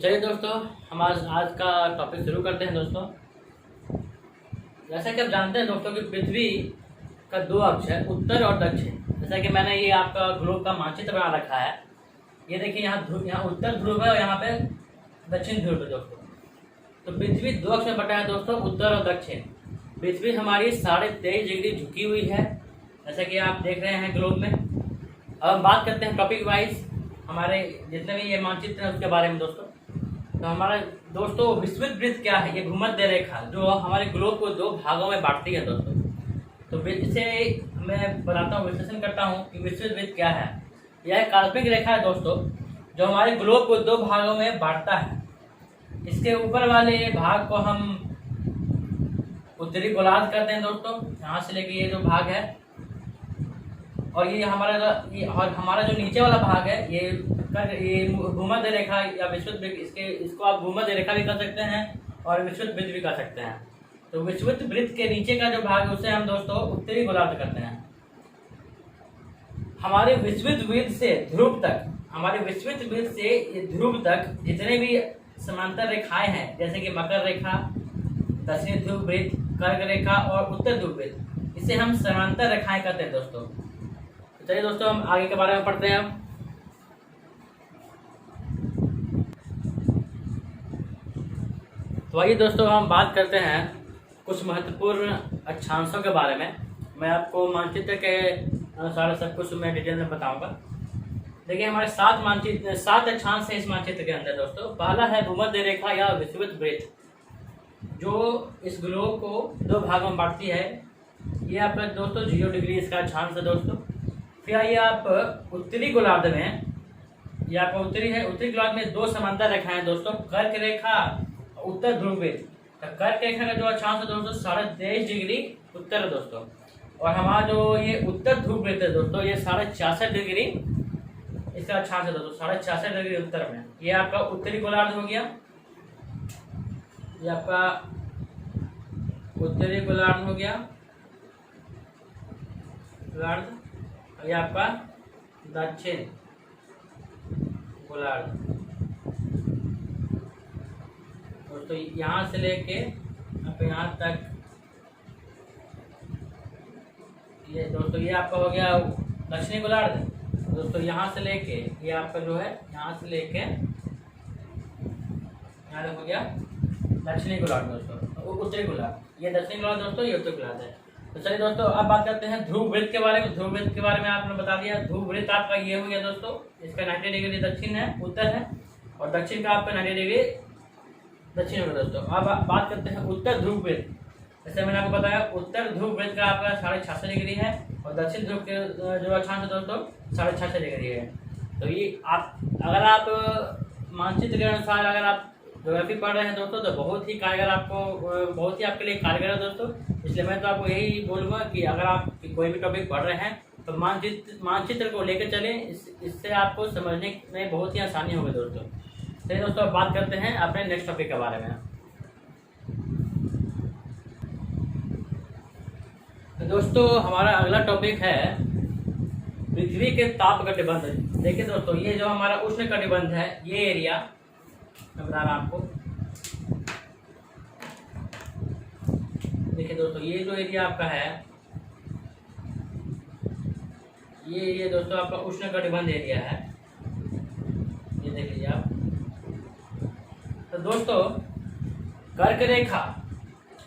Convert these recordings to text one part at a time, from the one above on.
चलिए दोस्तों, हम आज का टॉपिक शुरू करते हैं दोस्तों। जैसा कि आप जानते हैं दोस्तों कि पृथ्वी का दो अक्ष है, उत्तर और दक्षिण। जैसा कि मैंने ये आपका ग्लोब का मानचित्र बना रखा है। ये देखिए, यहाँ उत्तर ध्रुव है और यहाँ पे दक्षिण ध्रुव है दोस्तों। तो पृथ्वी दो अक्ष में बटा है दोस्तों, उत्तर और दक्षिण। पृथ्वी हमारी 23.5 डिग्री झुकी हुई है, जैसा कि आप देख रहे हैं ग्लोब में। अब हम बात करते हैं टॉपिक वाइज हमारे जितने भी ये मानचित्र हैं उसके बारे में दोस्तों। तो हमारा दोस्तों विषुवत वृत्त क्या है? ये भूमध्य रेखा जो हमारे ग्लोब को दो भागों में बांटती है दोस्तों। तो इसे मैं बताता हूँ, विश्लेषण करता हूँ कि विषुवत वृत्त क्या है। यह एक काल्पनिक रेखा है दोस्तों जो हमारे ग्लोब को दो भागों में बांटता है। इसके ऊपर वाले भाग को हम उत्तरी गोलार्ध कहते हैं दोस्तों, यहाँ से लेके ये जो भाग है, और ये हमारा जो नीचे वाला भाग है ये भूमध्य रेखा या विषुवत वृत्त, इसको आप भूमध्य रेखा भी कर सकते हैं और विषुवत वृत्त भी कर सकते हैं। तो विषुवत वृत्त के नीचे का जो भाग है उसे हम दोस्तों उत्तरी गोलार्ध करते हैं। हमारे विषुवत वृत्त से ध्रुव तक जितने भी समांतर रेखाएं हैं, जैसे कि मकर रेखा, दक्षिणी ध्रुव वृत्त, कर्क रेखा और उत्तर ध्रुव वृत्त, इसे हम समांतर रेखाएं कहते हैं दोस्तों। चलिए दोस्तों, हम आगे के बारे में पढ़ते हैं। तो आइए दोस्तों, हम बात करते हैं कुछ महत्वपूर्ण अक्षांशों के बारे में। मैं आपको मानचित्र के अनुसार सब कुछ मैं डिटेल में बताऊंगा। देखिए, हमारे 7 अक्षांश हैं इस मानचित्र के अंदर दोस्तों। पहला है भूमध्य रेखा या विषुवत वृत्त, जो इस ग्लोब को दो भागों में बांटती है। ये आपका दोस्तों 0 डिग्री इसका अक्षांश है दोस्तों। फिर आइए आप उत्तरी गोलार्ध में, ये आपका उत्तरी गोलार्ध में दो समांतर रेखाएं हैं दोस्तों, कर्क रेखा, उत्तर ध्रुव वृत्त। तो कर्क रेखा का जो अक्षांश है दोस्तों 23.5 डिग्री उत्तर है दोस्तों, और हमारा जो ये उत्तर ध्रुव वृत्त है दोस्तों, ये 66.5 डिग्री इसका अक्षांश है दोस्तों, 66.5 डिग्री उत्तर में। ये आपका उत्तरी गोलार्ध हो गया, ये आपका उत्तरी गोलार्ध हो गया ये आपका दक्षिण गोलार्ध दोस्तों। यहाँ से लेके अब यहाँ तक ये दोस्तों, ये आपका हो गया दक्षिणी गोलार्ध दोस्तों। यहाँ से लेके ये आपका जो है, यहाँ से लेके यहाँ हो गया दक्षिणी गोलार्ध दोस्तों, उत्तरी गोलार्ध। ये दक्षिणी गोलार्ध दोस्तों, ये उत्तरी गोलार्ध है। तो चलिए दोस्तों, अब बात करते हैं ध्रुव वृत्त के बारे में। ध्रुव वृत्त के बारे में आपने बता दिया। ध्रुव वृत्त आपका ये हो गया दोस्तों, इसका 90 डिग्री दक्षिण है, उत्तर है, और दक्षिण का आपका 90 डिग्री दक्षिण होगा दोस्तों। अब बात करते हैं उत्तर ध्रुव वृत्त। जैसे मैंने आपको बताया, उत्तर ध्रुव वृत्त का आपका 66.5 डिग्री है, और दक्षिण ध्रुव के जो अक्षांश है दोस्तों 66.5 डिग्री है। तो ये अगर आप मानचित्र के अनुसार अगर आप ज्योग्राफी पढ़ रहे हैं दोस्तों, तो बहुत ही आपके लिए कारगर है दोस्तों। इसलिए मैं तो आपको यही बोलूँगा कि अगर आप कोई भी टॉपिक पढ़ रहे हैं तो मानचित्र को लेकर चलें, इससे आपको समझने में बहुत ही आसानी होगी दोस्तों। चलिए दोस्तों, अब बात करते हैं अपने नेक्स्ट टॉपिक के बारे में। तो दोस्तों, हमारा अगला टॉपिक है पृथ्वी के ताप कटिबंध। देखिए दोस्तों, ये जो हमारा उष्ण कटिबंध है, ये एरिया मैं बता रहा आपको। देखिए दोस्तों, ये जो एरिया आपका है, ये एरिया दोस्तों आपका उष्ण कटिबंध एरिया है। ये देख लीजिए आप। तो दोस्तों, कर्क रेखा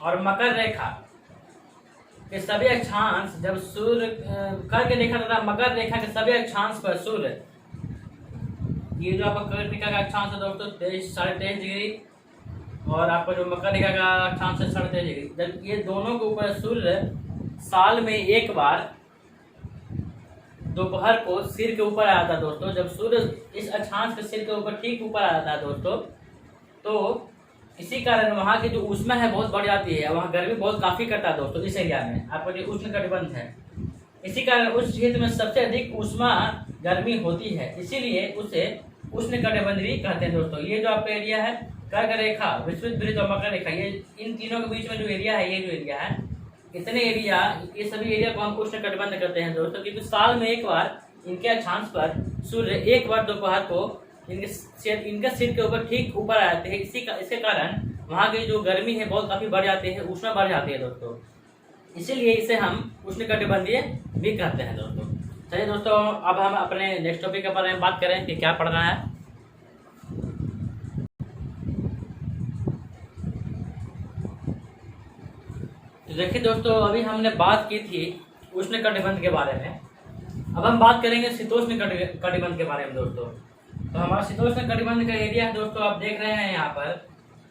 और मकर रेखा के सभी अक्षांश जब सूर्य, कर्क रेखा तथा मकर रेखा के सभी अक्षांश पर सूर्य, ये जो आपका कर्क रेखा का अक्षांश है दोस्तों 23.5 डिग्री, और आपका जो मकर रेखा का अक्षांश है 23.5 डिग्री। जब ये दोनों के ऊपर सूर्य साल में एक बार दोपहर को सिर के ऊपर आया था दोस्तों, जब सूर्य इस अक्षांश के सिर के ऊपर ठीक ऊपर आ जाता है दोस्तों, तो इसी कारण वहाँ की जो ऊष्मा है बहुत बढ़ जाती है, वहाँ गर्मी बहुत काफी करता है दोस्तों। इस एरिया में आपका जो उष्ण कटिबंध है, इसी कारण उस क्षेत्र में सबसे अधिक ऊष्मा गर्मी होती है, इसीलिए उसे उष्ण कटिबंधीय कहते हैं दोस्तों। ये जो आपका एरिया है, कर्क रेखा, विषुवत वृत्त और मकर रेखा, ये इन तीनों के बीच में जो एरिया है, ये जो एरिया है, इतने एरिया, ये सभी एरिया को हम उष्ण कटिबंध करते हैं दोस्तों, क्योंकि साल में एक बार इनके अक्षांश पर सूर्य एक बार दोपहर को इनके सिर के ऊपर ठीक ऊपर आ जाते हैं। इसके कारण वहाँ की जो गर्मी है बहुत काफी बढ़ जाती है, उष्मा बढ़ जाती है दोस्तों। इसीलिए इसे हम उष्णकटिबंधीय भी कहते हैं दोस्तों। चलिए दोस्तों, अब हम अपने नेक्स्ट टॉपिक के बारे में बात करें कि क्या पढ़ना है। तो देखिए दोस्तों, अभी हमने बात की थी उष्णकटिबंध के बारे में। अब हम बात करेंगे शीतोष्ण कटिबंध के बारे में दोस्तों। तो हमारा शीतोष्ण कटिबंध का एरिया है दोस्तों, आप देख रहे हैं यहाँ पर,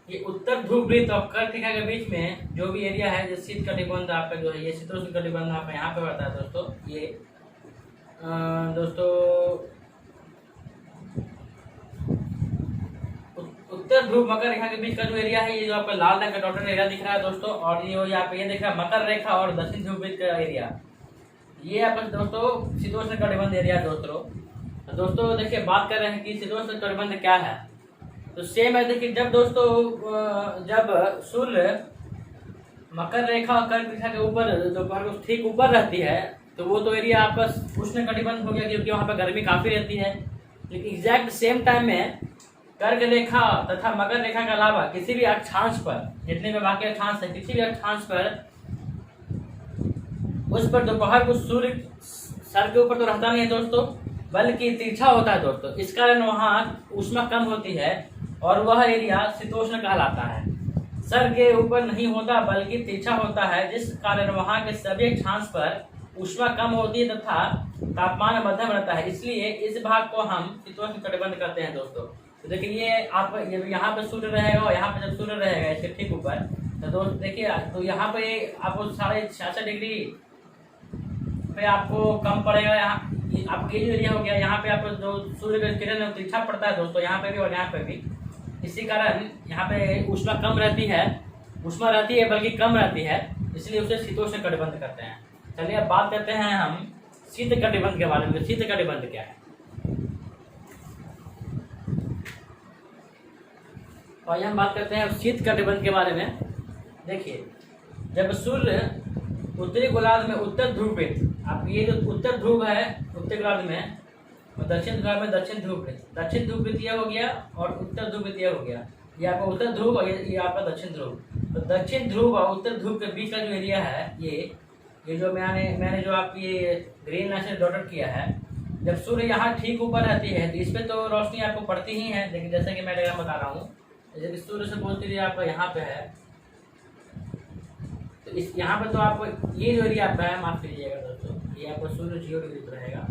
ये उत्तर ध्रुव वृत्त और कर्क रेखा के बीच में जो भी एरिया है, जो शीत कटिबंध आपका जो है, ये शीतोष्ण कटिबंध आपका यहाँ पे बढ़ता है दोस्तों। ये दोस्तों उत्तर ध्रुव मकर रेखा के बीच का जो एरिया है, ये जो आपका लाल रंग का डॉटेड एरिया दिख रहा है दोस्तों, और ये यहाँ पे ये दिख रहा है मकर रेखा और दक्षिण ध्रुव वृत्त का एरिया, ये आपका दोस्तों शीतोष्ण कटिबंध एरिया दोस्तों। दोस्तों देखिए, बात कर रहे हैं कि शीतोष्ण कटिबंध क्या है। तो सेम है, देखिए जब दोस्तों जब सूर्य मकर रेखा और कर्क रेखा के ऊपर दोपहर को ठीक ऊपर रहती है, तो वो तो एरिया आपका उष्ण कटिबंध हो गया, क्योंकि वहाँ पर गर्मी काफी रहती है। लेकिन एग्जैक्ट सेम टाइम में कर्क रेखा तथा मकर रेखा के अलावा किसी भी अक्षांश पर, जितने में बाकी अक्षांश है, किसी भी अक्षांश पर उस पर दोपहर को सूर्य सर के ऊपर तो रहता नहीं है दोस्तों, बल्कि तिरछा होता है दोस्तों। इस कारण वहाँ ऊष्मा कम होती है और वह एरिया शीतोष्ण कहलाता है। सर के ऊपर नहीं होता बल्कि तिरछा होता है, जिस कारण वहाँ के सभी अक्षांश पर ऊष्मा कम होती है तथा तापमान मध्यम रहता है। इसलिए इस भाग को हम शीतोष्ण कटिबंध कहते हैं दोस्तों। तो देखिए, ये आप यहाँ पे सूर्य रहेगा और यहाँ पे जब सूर्य रहेगा इसके ठीक ऊपर, तो दोस्त देखिए, तो यहाँ पे आपको 66.5 डिग्री पे आपको कम पड़ेगा। यहाँ आपको ये जो एरिया हो गया, यहाँ पे आपको जो सूर्य का किरण है तिरछा पड़ता है दोस्तों, यहाँ पे भी और यहाँ पे भी। इसी कारण यहाँ पे ऊष्मा कम रहती है, ऊष्मा रहती है बल्कि कम रहती है, इसलिए उसे शीतोष्ण कटिबंध करते हैं। चलिए अब बात करते हैं हम शीत कटिबंध के बारे में। शीत कटिबंध क्या है, और हम बात करते हैं शीत कटिबंध के बारे में। देखिए, जब सूर्य उत्तरी गोलार्ध में उत्तर ध्रुव वृत्त, आप ये जो उत्तर ध्रुव है उत्तरी गोलार्ध में, और दक्षिण ध्रुव में दक्षिण ध्रुव वृत्त, दक्षिण ध्रुव वृत्त यह हो गया और उत्तर ध्रुव वृत्त यह हो गया। ये आपका उत्तर ध्रुव और ये आपका दक्षिण ध्रुव। तो दक्षिण ध्रुव और उत्तर ध्रुव के बीच का जो एरिया है, ये जो मैंने जो आपकी ये ग्रीन लाइन से डॉटेड किया है, जब सूर्य यहाँ ठीक ऊपर रहती है तो इस पर तो रोशनी आपको पड़ती ही है। लेकिन जैसे कि मैं डायग्राम बता रहा हूँ, जब सूर्य से पहुँचती है आपका यहाँ पे है, तो इस यहाँ पे तो आपको ये जो एरिया आपका है, माफ कीजिएगा दोस्तों, ये आपको सूर्य 0 डिग्री पर रहेगा।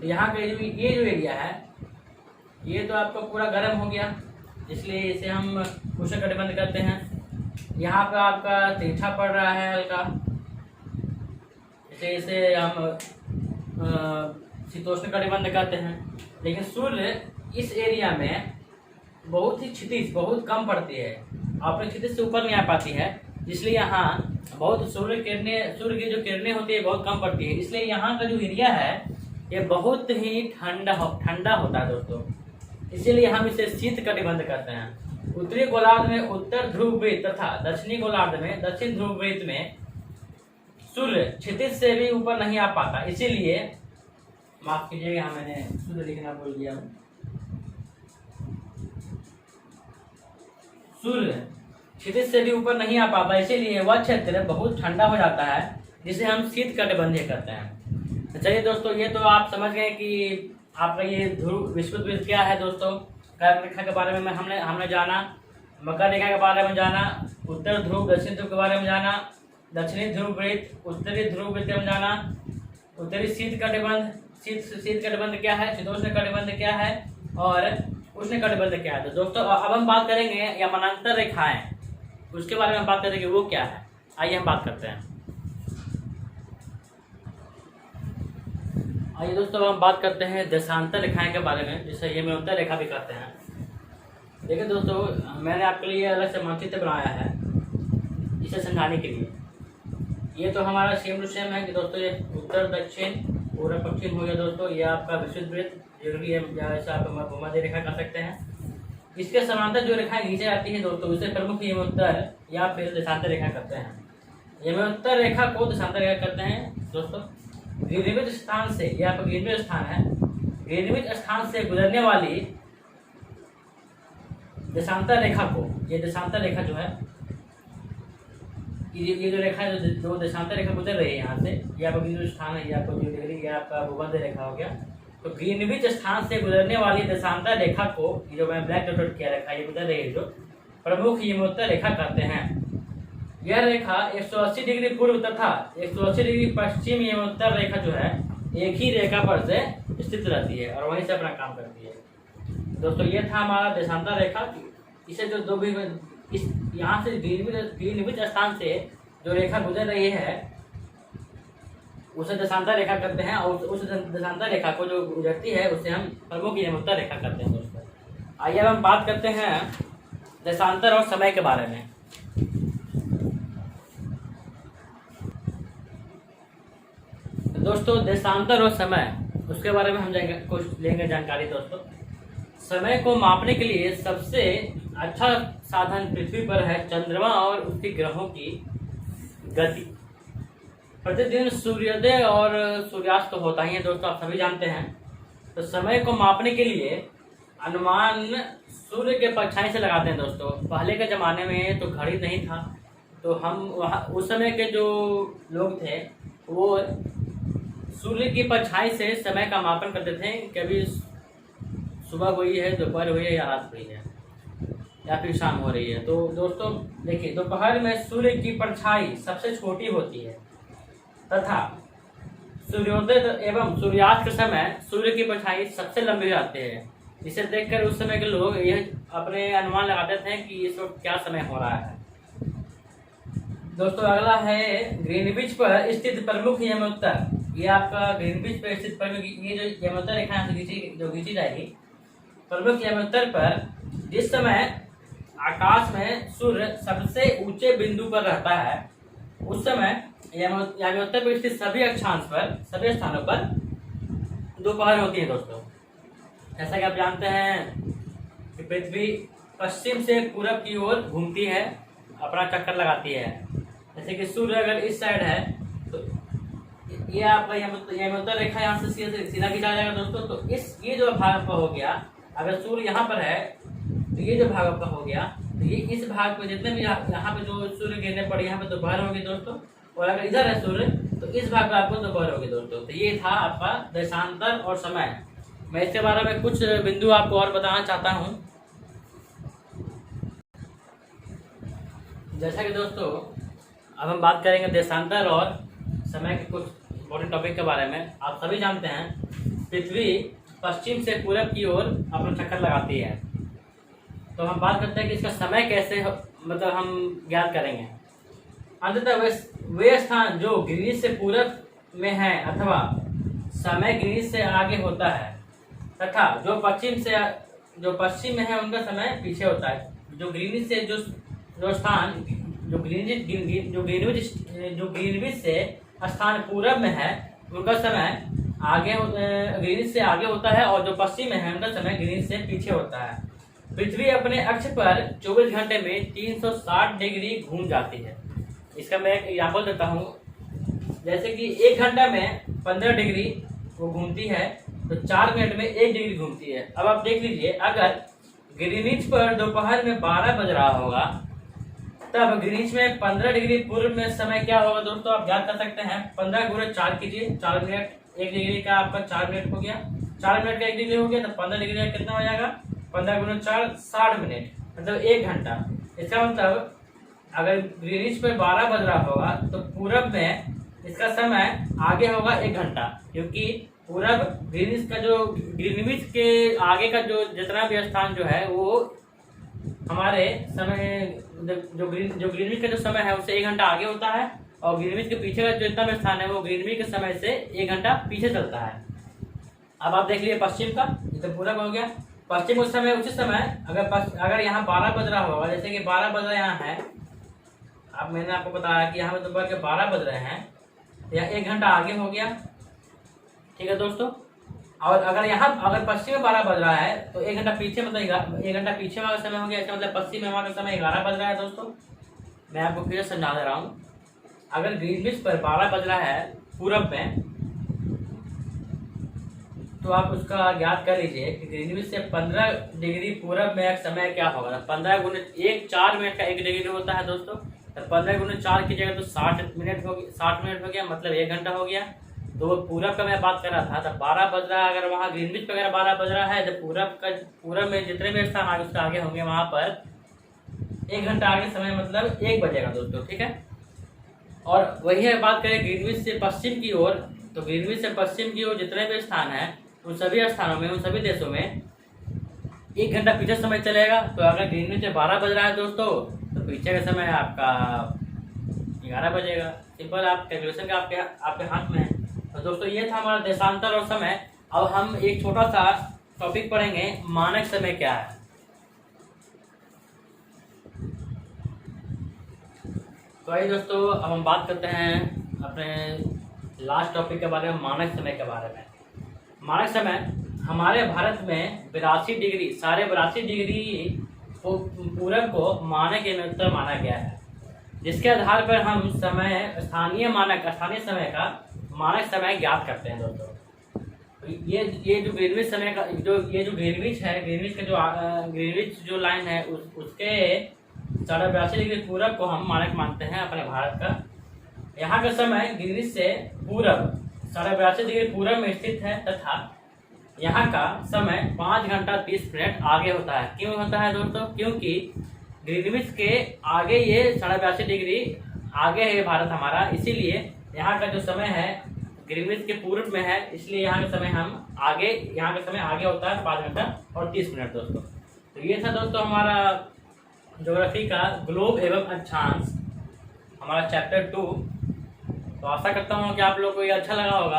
तो यहाँ का ये जो एरिया है, ये तो आपका पूरा गर्म हो गया, इसलिए इसे हम उष्ण कटिबंध करते हैं। यहाँ पे आपका तिरछा पड़ रहा है हल्का, इसे हम शीतोष्ण कटिबंध कहते हैं। लेकिन सूर्य इस एरिया में बहुत ही क्षितिज बहुत कम पड़ती है, अपने क्षितिज से ऊपर नहीं आ पाती है, इसलिए यहाँ बहुत सूर्य की जो किरणें होती है बहुत कम पड़ती है। इसलिए यहाँ का जो एरिया है ये बहुत ही ठंडा होता है दोस्तों, इसीलिए हम इसे शीत कटिबंध कहते हैं। उत्तरी गोलार्ध में उत्तर ध्रुव वृत्त तथा दक्षिणी गोलार्ध में दक्षिण ध्रुव वृत्त में सूर्य क्षितिज से भी ऊपर नहीं आ पाता, इसीलिए माफ कीजिएगा, मैंने सूर्य लिखना भूल गया हूँ। सूर्य क्षितिज से भी ऊपर नहीं आ पाता, इसीलिए वह क्षेत्र बहुत ठंडा हो जाता है, जिसे हम शीत कटिबंधीय कहते हैं। तो चलिए दोस्तों, ये तो आप समझ गए कि आपका ये ध्रुव विषुवत वृत्त क्या है दोस्तों। कर्क रेखा के बारे में हमने जाना, मकर रेखा के बारे में जाना, उत्तर ध्रुव दक्षिण ध्रुव के बारे में जाना, दक्षिणी ध्रुव वृत्त, उत्तरी ध्रुव वृत्त में जाना, उत्तरी शीत कटिबंध, शीत कटिबंध क्या है, शीतोष्ण कटिबंध क्या है, और उष्ण कटिबंध क्या है। तो दोस्तों अब हम बात करेंगे या समानांतर रेखाएं, उसके बारे में बात करेंगे वो क्या है। आइए हम बात करते हैं। आइए दोस्तों, हम बात करते हैं देशांतर रेखाएं के बारे में, जिसे ये यमोत्तर रेखा भी कहते हैं। देखिए दोस्तों, मैंने आपके लिए अलग से मानचित्र बनाया है इसे समझाने के लिए। ये तो हमारा सेम टू सेम है कि दोस्तों ये उत्तर दक्षिण पूर्व पश्चिम हो गया दोस्तों। ये आपका विषुवत वृत्त, जो कि जैसा आप भूमध्य रेखा कर सकते हैं। इसके समांतर जो रेखाएं नीचे आती हैं दोस्तों, उसे प्रमुख यमोत्तर या फिर देशांतर रेखा कहते हैं। यमोत्तर रेखा को देशांतर रेखा कहते हैं दोस्तों। ग्रीनविच स्थान से, ये आपका ग्रीनविच स्थान है, ग्रीनविच स्थान से गुजरने वाली देशांतर रेखा को, ये देशांतर रेखा जो है, ये जो रेखा है जो देशांतर रेखा गुजर रही है यहाँ से, ये आपका ग्रीनविच स्थान है, ये आपका 0 डिग्री, ये आपका भूमध्य रेखा हो गया। तो ग्रीनविच स्थान से गुजरने वाली देशांतर रेखा को, ये जो मैं ब्लैक डॉट किया रेखा ये गुजर रही है, जो प्रमुख यमोत्तर रेखा कहते हैं। यह रेखा 180 डिग्री पूर्व तथा 180 डिग्री पश्चिम यमोत्तर रेखा जो है एक ही रेखा पर से स्थित रहती है और वहीं से अपना काम करती है। दोस्तों ये था हमारा देशांतर रेखा। इसे जो दो भी इस यहाँ से ग्रीनविच स्थान से जो रेखा गुजर रही है उसे देशांतर रेखा कहते हैं, और उस देशांतर रेखा को जो गुजरती है उसे हम प्रमुख यमोत्तर रेखा कहते हैं। दोस्तों आइए अब हम बात करते हैं देशांतर और समय के बारे में। दोस्तों देशांतर और समय, उसके बारे में हम कुछ लेंगे जानकारी। दोस्तों समय को मापने के लिए सबसे अच्छा साधन पृथ्वी पर है चंद्रमा और उसके ग्रहों की गति। प्रतिदिन सूर्योदय और सूर्यास्त तो होता ही है दोस्तों, आप सभी जानते हैं। तो समय को मापने के लिए अनुमान सूर्य के परछाई से लगाते हैं। दोस्तों पहले के ज़माने में तो घड़ी नहीं था, तो हम वहाँ उस समय के जो लोग थे वो सूर्य की परछाई से समय का मापन करते थे। कभी सुबह हुई है, दोपहर हुई है, या रात हुई है, या फिर शाम हो रही है। तो दोस्तों देखिए, दोपहर में सूर्य की परछाई सबसे छोटी होती है तथा सूर्योदय एवं सूर्यास्त के समय सूर्य की परछाई सबसे लंबी रहती है। इसे देखकर उस समय के लोग यह अपने अनुमान लगाते थे कि इस वक्त क्या समय हो रहा है। दोस्तों अगला है ग्रीनविच पर स्थित प्रमुख यमोत्तर। ये आपका ग्रीनविच पर स्थित प्रमुख, ये जो यमोत्तर रेखा यहाँ से जो खींची जाएगी, प्रमुख यमोत्तर पर जिस समय आकाश में सूर्य सबसे ऊंचे बिंदु पर रहता है उस समय यमोत्तर पर स्थित सभी अक्षांश पर, सभी स्थानों पर दोपहर होती है। दोस्तों जैसा कि आप जानते हैं कि पृथ्वी पश्चिम से पूरब की ओर घूमती है, अपना चक्कर लगाती है। जैसे कि सूर्य अगर इस साइड है तो ये आपका यमोत्तर रेखा यहाँ से सीधा खींचा जाएगा। दोस्तों तो ये जो भाग आपका हो गया, अगर सूर्य यहाँ पर है तो ये जो भाग आपका हो गया, तो ये इस भाग पे जितने भी यहाँ पे जो सूर्य किरणें पड़ी यहाँ पे दोपहर होगी दोस्तों, और अगर इधर है सूर्य तो इस भाग पे आपको दोपहर होगी दोस्तों। तो ये था आपका देशांतर और समय। मैं इसके बारे में कुछ बिंदु आपको और बताना चाहता हूँ। जैसा कि दोस्तों अब हम बात करेंगे देशांतर और समय के कुछ इम्पोर्टेंट टॉपिक के बारे में। आप सभी जानते हैं पृथ्वी पश्चिम से पूरब की ओर अपना चक्कर लगाती है। तो हम बात करते हैं कि इसका समय कैसे मतलब हम ज्ञात करेंगे। अंततः वे स्थान जो ग्रीनिच से पूरब में है अथवा समय ग्रीनिच से आगे होता है तथा जो पश्चिम में है उनका समय पीछे होता है। जो ग्रीनिच से जो स्थान जो ग्रीनविच से स्थान पूरब में है उनका समय ग्रीनिच से आगे होता है, और जो पश्चिम में है उनका समय ग्रीनिच से पीछे होता है। पृथ्वी अपने अक्ष पर 24 घंटे में 360 डिग्री घूम जाती है। इसका मैं एक एग्जाम्पल देता हूँ। जैसे कि 1 घंटा में 15 डिग्री वो घूमती है, तो 4 मिनट में 1 डिग्री घूमती है। अब आप देख लीजिए, अगर ग्रीनिच पर दोपहर में 12 बज रहा होगा तब ग्रीनिच में 15 डिग्री पूर्व में समय क्या होगा दोस्तों, आप याद कर सकते हैं। 15 गुणे 4 कीजिए, 4 मिनट, 1 डिग्री का आपका 4 मिनट हो गया, 4 मिनट का 1 डिग्री हो गया, तो 15 डिग्री का कितना हो जाएगा, 15 गुणे 4 60 मिनट, मतलब 1 घंटा। इसका मतलब अगर ग्रीनिच पर 12 बज रहा होगा तो पूरब में इसका समय आगे होगा 1 घंटा, क्योंकि पूरब ग्रीनिच का जो ग्रीनविच के आगे का जो जितना भी स्थान जो है वो हमारे समय जो ग्रीनविच का जो समय है उससे 1 घंटा आगे होता है, और ग्रीनविच के पीछे का जो जितना भी स्थान है वो ग्रीनविच के समय से 1 घंटा पीछे चलता है। अब आप देख लीजिए पश्चिम का, ये तो पूरब हो गया। पश्चिम उस समय अगर यहाँ 12 बज रहा होगा, जैसे कि 12 बज रहा यहाँ है, अब मैंने आपको बताया कि यहाँ पे दोपहर के 12 बज रहे हैं, यहाँ 1 घंटा आगे हो गया, ठीक है दोस्तों। और अगर पश्चिम में 12 बज रहा है तो 1 घंटा पीछे, मतलब 1 घंटा पीछे हमारा समय हो गया। इसका मतलब पश्चिम में हमारा समय 11 बज रहा है दोस्तों। मैं आपको फिर समझा दे रहा हूँ। अगर ग्रीनविच पर 12 बज रहा है पूरब में, तो आप उसका ज्ञात कर लीजिए कि ग्रीनविच से 15 डिग्री पूरब में एक समय क्या होगा। 15 गुने 4 मिनट का 1 डिग्री होता है दोस्तों, तो 15 गुने 4 की जगह तो 60 मिनट हो गया, 60 मिनट हो गया, मतलब 1 घंटा हो गया। तो वो पूरब का मैं बात कर रहा था, तब 12 बज रहा है, अगर वहाँ ग्रीनविच पर अगर 12 बज रहा है, तो पूरब में जितने भी स्थान आगे उसके आगे होंगे वहाँ पर 1 घंटा आगे समय, मतलब 1 बजेगा दोस्तों, ठीक है। और वही है, बात करें ग्रीनविच से पश्चिम की ओर, तो ग्रीनविच से पश्चिम की ओर जितने भी स्थान हैं उन सभी स्थानों में, उन सभी देशों में 1 घंटा पीछे समय चलेगा। तो अगर ग्रीनविच से 12 बज रहा है दोस्तों, तो पीछे का समय आपका 11 बजेगा। सिंपल, आप कैलकुलेशन का आपके हाथ में है। तो दोस्तों ये था हमारा देशांतर और समय। अब हम एक छोटा सा टॉपिक पढ़ेंगे, मानक समय क्या है। तो आइए दोस्तों, अब हम बात करते हैं अपने लास्ट टॉपिक के बारे में, मानक समय के बारे में। मानक समय हमारे भारत में 82 डिग्री, साढ़े 82 डिग्री पूरब को मानक उत्तर माना गया है, जिसके आधार पर हम स्थानीय समय का मानक समय ज्ञात करते हैं दोस्तों। ये जो ग्रीनविच समय का ये जो ग्रीनविच है, ग्रीनविच जो लाइन है उसके 82.5 डिग्री पूरब को हम मानक मानते हैं अपने भारत का। यहाँ का समय ग्रीनविच से पूरब 82.5 डिग्री पूरब में स्थित है, तथा यहाँ का समय 5 घंटा 30 मिनट आगे होता है। क्यों होता है दोस्तों? क्योंकि ग्रीनविच के आगे ये 82.5 डिग्री आगे है भारत हमारा, इसीलिए यहाँ का जो समय है ग्रीनविच के पूरब में है, इसलिए यहाँ का समय आगे होता है 5 घंटा और 30 मिनट दोस्तों। तो ये था दोस्तों हमारा ज्योग्राफी का ग्लोब एवं अक्षांश, हमारा चैप्टर 2। तो आशा करता हूँ कि आप लोग को ये अच्छा लगा होगा।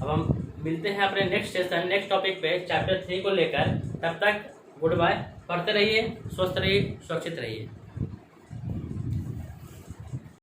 अब हम मिलते हैं अपने नेक्स्ट टॉपिक पे, चैप्टर 3 को लेकर। तब तक गुड बाय, पढ़ते रहिए, स्वस्थ रहिए, सुरक्षित रहिए।